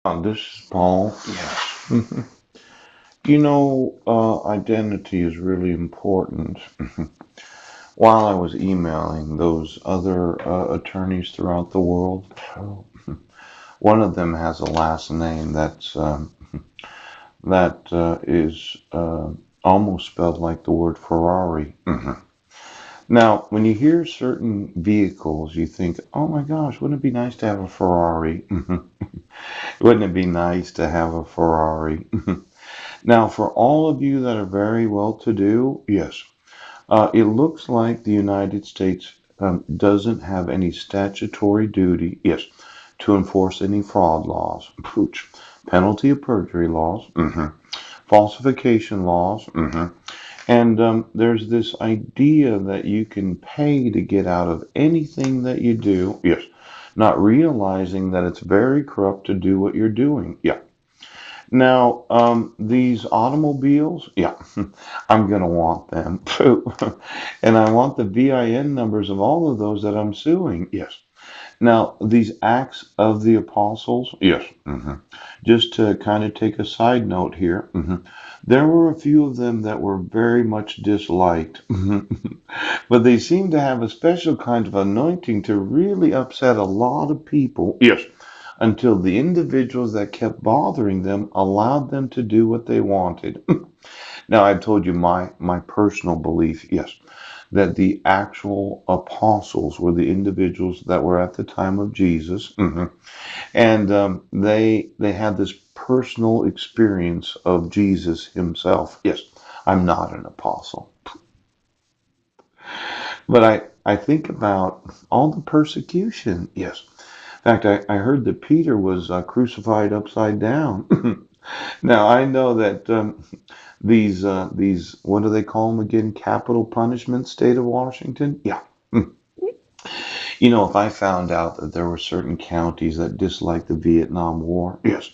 This is Paul. Yes. Identity is really important. While I was emailing those other attorneys throughout the world, one of them has a last name that is almost spelled like the word Ferrari. Now, when you hear certain vehicles, you think, "Oh my gosh, wouldn't it be nice to have a Ferrari? Wouldn't it be nice to have a Ferrari?" Now, for all of you that are very well to do, yes, it looks like the United States doesn't have any statutory duty, yes, to enforce any fraud laws, pooch, penalty of perjury laws, falsification laws, and there's this idea that you can pay to get out of anything that you do, yes, not realizing that it's very corrupt to do what you're doing. Yeah. Now, these automobiles, yeah, I'm gonna want them too. And I want the VIN numbers of all of those that I'm suing. Yes. Now, these Acts of the Apostles, yes. Just to kind of take a side note here, there were a few of them that were very much disliked, but they seem to have a special kind of anointing to really upset a lot of people. Yes, until the individuals that kept bothering them allowed them to do what they wanted. Now, I told you my personal belief, yes, that the actual apostles were the individuals that were at the time of Jesus, and they had this personal experience of Jesus himself. Yes, I'm not an apostle, but I think about all the persecution. Yes, in fact, I heard that Peter was crucified upside down. Now I know that these what do they call them again? Capital punishment, state of Washington. Yeah. If I found out that there were certain counties that disliked the Vietnam War, yes,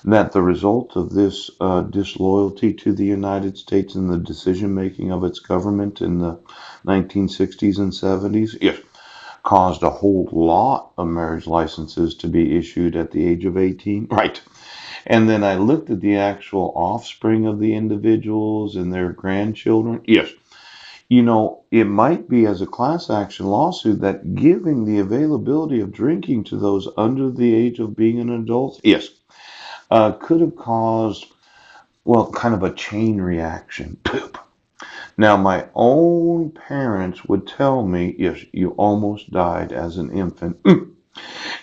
that the result of this disloyalty to the United States and the decision making of its government in the 1960s and 70s, yes, caused a whole lot of marriage licenses to be issued at the age of 18. Right. And then I looked at the actual offspring of the individuals and their grandchildren. Yes. It might be as a class action lawsuit that giving the availability of drinking to those under the age of being an adult, yes, could have caused, well, kind of a chain reaction. Poop. Now, my own parents would tell me, yes, you almost died as an infant.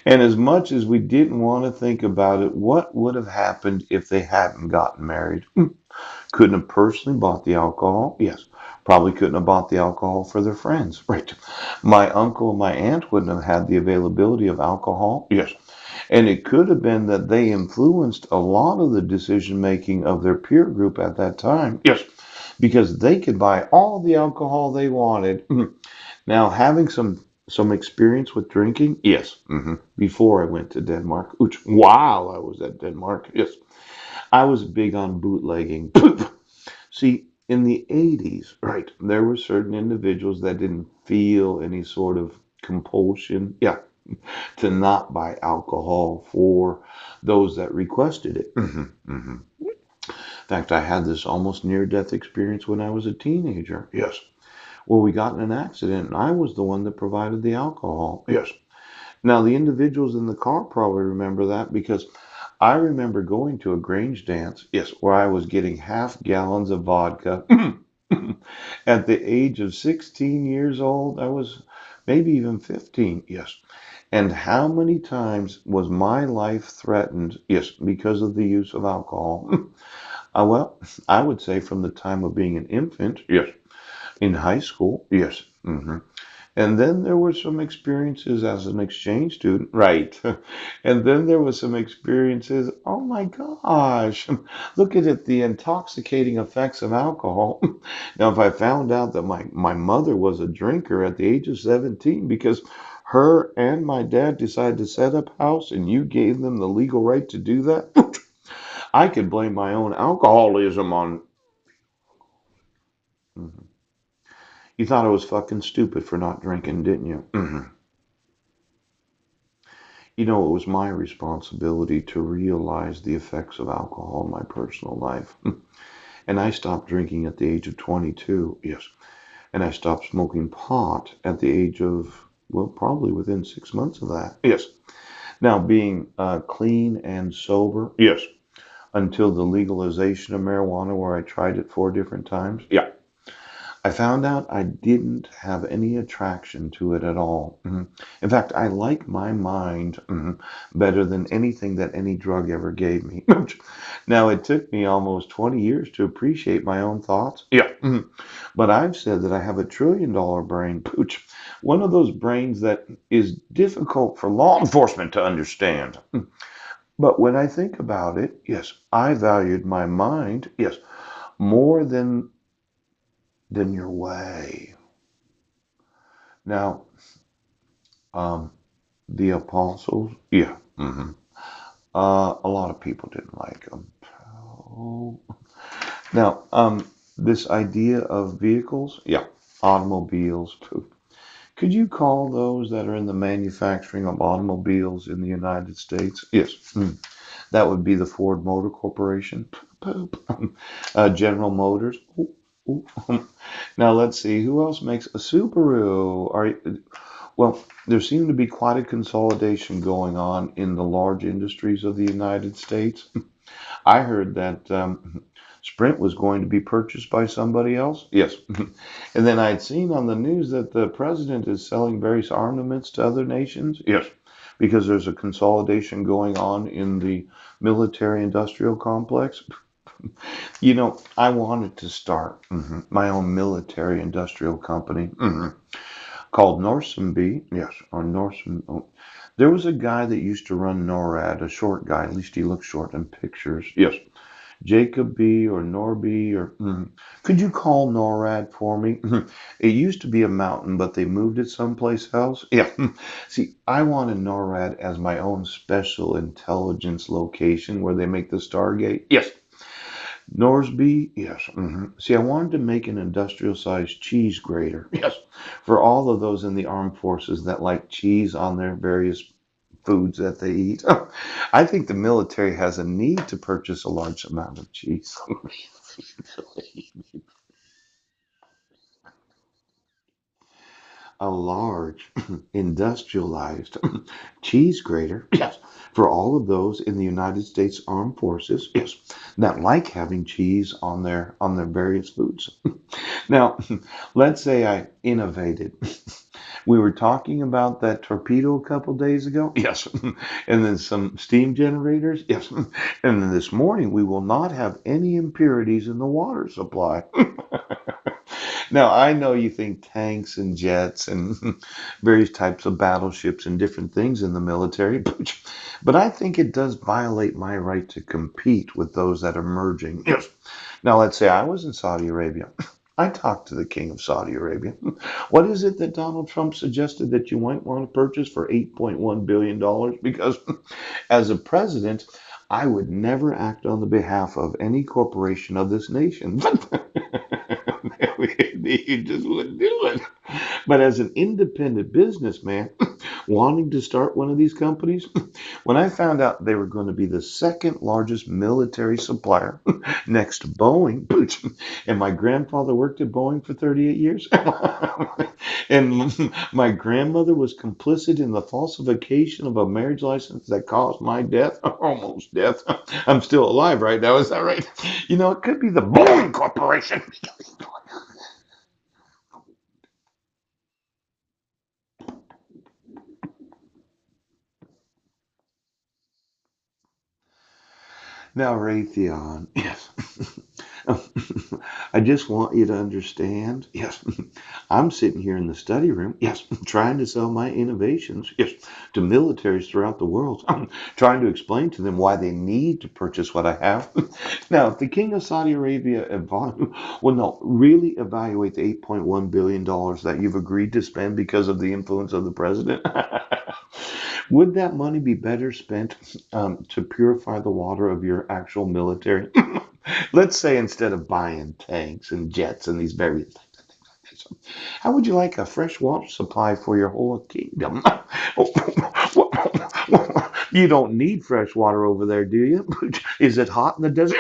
And as much as we didn't want to think about it, what would have happened if they hadn't gotten married? Couldn't have personally bought the alcohol? Yes. Probably couldn't have bought the alcohol for their friends. Right. My uncle and my aunt wouldn't have had the availability of alcohol? Yes. And it could have been that they influenced a lot of the decision making of their peer group at that time. Yes. Because they could buy all the alcohol they wanted. Now, having some experience with drinking, yes, before I went to Denmark, which while I was at Denmark, yes, I was big on bootlegging. See, in the 80s, right, there were certain individuals that didn't feel any sort of compulsion, yeah, to not buy alcohol for those that requested it. In fact, I had this almost near death experience when I was a teenager. Yes. Well, we got in an accident, and I was the one that provided the alcohol. Yes. Now, the individuals in the car probably remember that because I remember going to a Grange dance, yes, where I was getting half gallons of vodka at the age of 16 years old. I was maybe even 15, yes. And how many times was my life threatened, yes, because of the use of alcohol? Well, I would say from the time of being an infant, yes. In high school, yes. And then there were some experiences as an exchange student, right? And then there was some experiences. Oh my gosh, look at it, the intoxicating effects of alcohol. Now, if I found out that my mother was a drinker at the age of 17 because her and my dad decided to set up house and you gave them the legal right to do that, I could blame my own alcoholism on. Mhm. You thought I was fucking stupid for not drinking, didn't you? It was my responsibility to realize the effects of alcohol in my personal life. And I stopped drinking at the age of 22. Yes. And I stopped smoking pot at the age of, well, probably within 6 months of that. Yes. Now, being clean and sober. Yes. Until the legalization of marijuana, where I tried it 4 different times. Yeah. I found out I didn't have any attraction to it at all. In fact, I like my mind better than anything that any drug ever gave me. Now, it took me almost 20 years to appreciate my own thoughts. Yeah. But I've said that I have $1 trillion brain. Pooch. One of those brains that is difficult for law enforcement to understand. But when I think about it, yes, I valued my mind, yes, more than your way. Now, um, the apostles, yeah, a lot of people didn't like them. Oh. Now, this idea of vehicles, yeah, automobiles. Could you call those that are in the manufacturing of automobiles in the United States? Yes, that would be the Ford Motor Corporation, General Motors. Ooh, ooh. Now let's see, who else makes a Subaru? Well, there seemed to be quite a consolidation going on in the large industries of the United States. I heard that Sprint was going to be purchased by somebody else. Yes. And then I'd seen on the news that the president is selling various armaments to other nations. Yes. Because there's a consolidation going on in the military industrial complex. I wanted to start my own military industrial company. Called Norsamby. Yes, or Norsam. Oh. There was a guy that used to run NORAD, a short guy. At least he looked short in pictures. Yes, Jacob B. or Norby or. Could you call NORAD for me? It used to be a mountain, but they moved it someplace else. Yeah. See, I wanted NORAD as my own special intelligence location where they make the Stargate. Yes. Norsby, yes. See, I wanted to make an industrial-sized cheese grater. Yes, for all of those in the armed forces that like cheese on their various foods that they eat. I think the military has a need to purchase a large amount of cheese. A large industrialized cheese grater, yes, for all of those in the United States Armed Forces, yes, that like having cheese on their various foods. Now, let's say I innovated. We were talking about that torpedo a couple days ago. Yes. And then some steam generators. Yes. And then this morning, we will not have any impurities in the water supply. Now, I know you think tanks and jets and various types of battleships and different things in the military, but I think it does violate my right to compete with those that are merging. Yes. Now, let's say I was in Saudi Arabia. I talked to the king of Saudi Arabia. What is it that Donald Trump suggested that you might want to purchase for $8.1 billion? Dollars? Because as a president, I would never act on the behalf of any corporation of this nation. You just wouldn't do it. But as an independent businessman wanting to start one of these companies, when I found out they were going to be the second largest military supplier next to Boeing, and my grandfather worked at Boeing for 38 years, and my grandmother was complicit in the falsification of a marriage license that caused my death, almost death. I'm still alive right now, is that right? It could be the Boeing Corporation. Now, Raytheon, yes. I just want you to understand, yes, I'm sitting here in the study room, yes, trying to sell my innovations, yes, to militaries throughout the world. I'm trying to explain to them why they need to purchase what I have. Now, if the king of Saudi Arabia will not really evaluate the $8.1 billion dollars that you've agreed to spend because of the influence of the president, would that money be better spent to purify the water of your actual military? Let's say instead of buying tanks and jets and these various things. How would you like a fresh water supply for your whole kingdom? You don't need fresh water over there, do you? Is it hot in the desert?